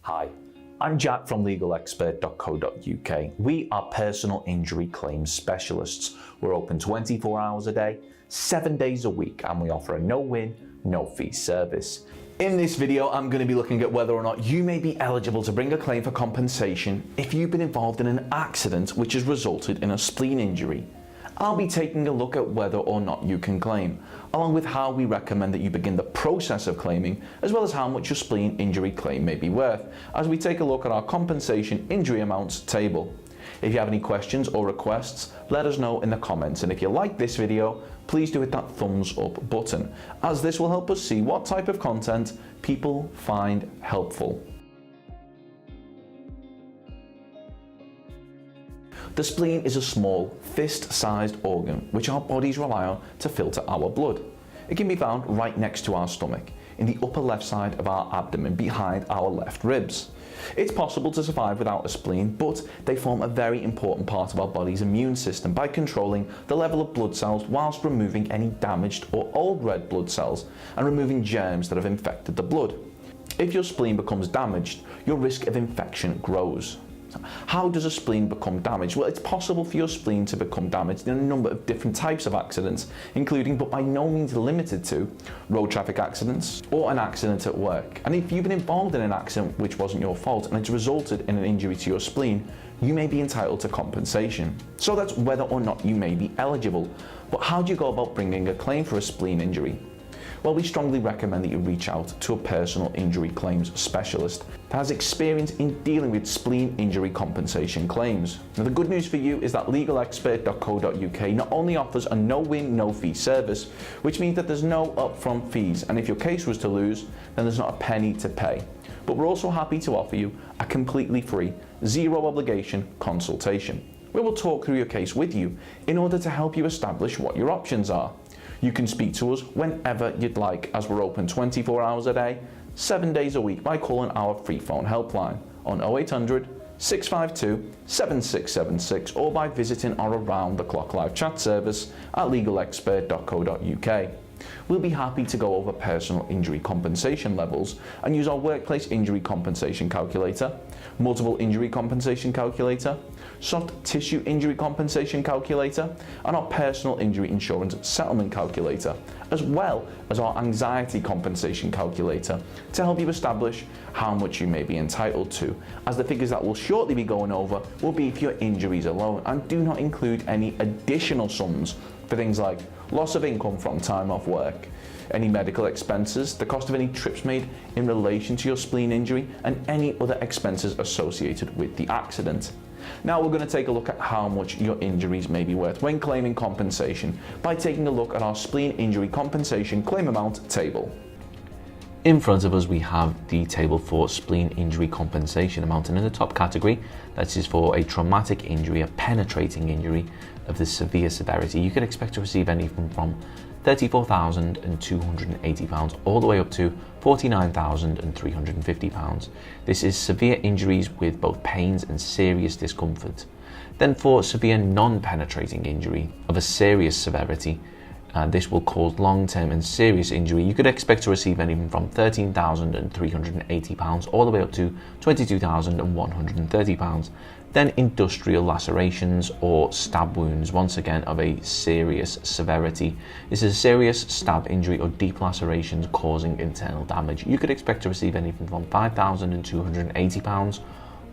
Hi, I'm Jack from legalexpert.co.uk. We are personal injury claims specialists. We're open 24 hours a day, 7 days a week, and we offer a no-win, no-fee service. In this video, I'm going to be looking at whether or not you may be eligible to bring a claim for compensation if you've been involved in an accident which has resulted in a spleen injury. I'll be taking a look at whether or not you can claim, along with how we recommend that you begin the process of claiming, as well as how much your spleen injury claim may be worth, as we take a look at our compensation injury amounts table. If you have any questions or requests, let us know in the comments, and if you like this video, please do hit that thumbs up button, as this will help us see what type of content people find helpful. The spleen is a small, fist-sized organ which our bodies rely on to filter our blood. It can be found right next to our stomach, in the upper left side of our abdomen behind our left ribs. It's possible to survive without a spleen, but they form a very important part of our body's immune system by controlling the level of blood cells whilst removing any damaged or old red blood cells and removing germs that have infected the blood. If your spleen becomes damaged, your risk of infection grows. How does a spleen become damaged? Well, it's possible for your spleen to become damaged in a number of different types of accidents, including, but by no means limited to, road traffic accidents or an accident at work. And if you've been involved in an accident which wasn't your fault and it's resulted in an injury to your spleen, you may be entitled to compensation. So that's whether or not you may be eligible. But how do you go about bringing a claim for a spleen injury? Well, we strongly recommend that you reach out to a personal injury claims specialist that has experience in dealing with spleen injury compensation claims. Now, the good news for you is that legalexpert.co.uk not only offers a no-win, no-fee service, which means that there's no upfront fees, and if your case was to lose, then there's not a penny to pay. But we're also happy to offer you a completely free, zero obligation consultation. We will talk through your case with you in order to help you establish what your options are. You can speak to us whenever you'd like, as we're open 24 hours a day, 7 days a week, by calling our free phone helpline on 0800 652 7676 or by visiting our around-the-clock live chat service at legalexpert.co.uk. We'll be happy to go over personal injury compensation levels and use our workplace injury compensation calculator, multiple injury compensation calculator, soft tissue injury compensation calculator, and our personal injury insurance settlement calculator, as well as our anxiety compensation calculator, to help you establish how much you may be entitled to, as the figures that we'll shortly be going over will be for your injuries alone and do not include any additional sums for things like loss of income from time off work, any medical expenses, the cost of any trips made in relation to your spleen injury, and any other expenses associated with the accident. Now we're going to take a look at how much your injuries may be worth when claiming compensation by taking a look at our spleen injury compensation claim amount table. In front of us we have the table for spleen injury compensation amount, and in the top category, that is for a traumatic injury, a penetrating injury of the severe severity, you can expect to receive anything from £34,280 all the way up to £49,350. This is severe injuries with both pains and serious discomfort. Then for severe non-penetrating injury of a serious severity, this will cause long-term and serious injury, you could expect to receive anything from £13,380 all the way up to £22,130. Then industrial lacerations or stab wounds, once again of a serious severity. This is a serious stab injury or deep lacerations causing internal damage. You could expect to receive anything from £5,280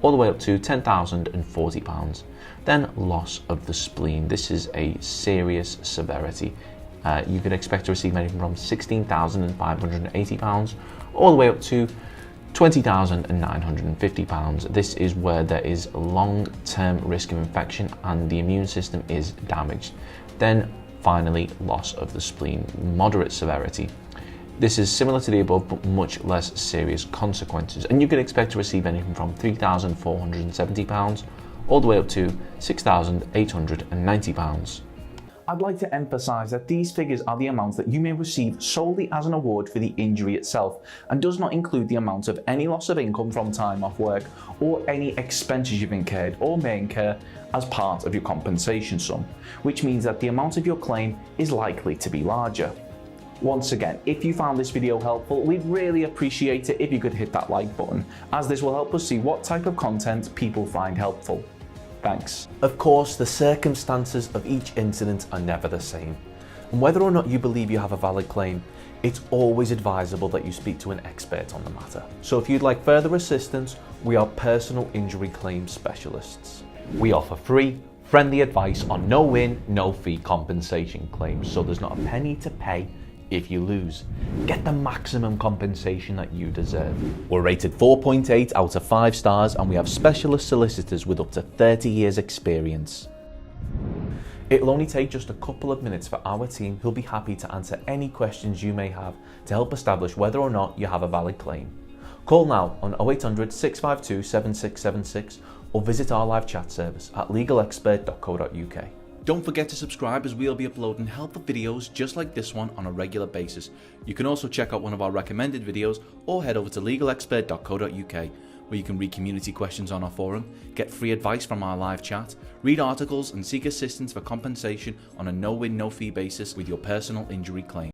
all the way up to £10,040. Then loss of the spleen. This is a serious severity. You could expect to receive anything from £16,580 all the way up to £20,950. This is where there is long-term risk of infection and the immune system is damaged. Then finally, loss of the spleen, moderate severity. This is similar to the above but much less serious consequences, and you can expect to receive anything from £3,470 all the way up to £6,890. I'd like to emphasise that these figures are the amounts that you may receive solely as an award for the injury itself, and does not include the amount of any loss of income from time off work or any expenses you've incurred or may incur as part of your compensation sum, which means that the amount of your claim is likely to be larger. Once again, if you found this video helpful, we'd really appreciate it if you could hit that like button, as this will help us see what type of content people find helpful. Thanks. Of course, the circumstances of each incident are never the same, and whether or not you believe you have a valid claim, it's always advisable that you speak to an expert on the matter. So if you'd like further assistance, we are personal injury claims specialists. We offer free, friendly advice on no-win, no-fee compensation claims, so there's not a penny to pay if you lose. Get the maximum compensation that you deserve. We're rated 4.8 out of 5 stars, and we have specialist solicitors with up to 30 years experience. It'll only take just a couple of minutes for our team, who'll be happy to answer any questions you may have to help establish whether or not you have a valid claim. Call now on 0800 652 7676 or visit our live chat service at legalexpert.co.uk. Don't forget to subscribe, as we'll be uploading helpful videos just like this one on a regular basis. You can also check out one of our recommended videos or head over to legalexpert.co.uk, where you can read community questions on our forum, get free advice from our live chat, read articles and seek assistance for compensation on a no-win, no-fee basis with your personal injury claim.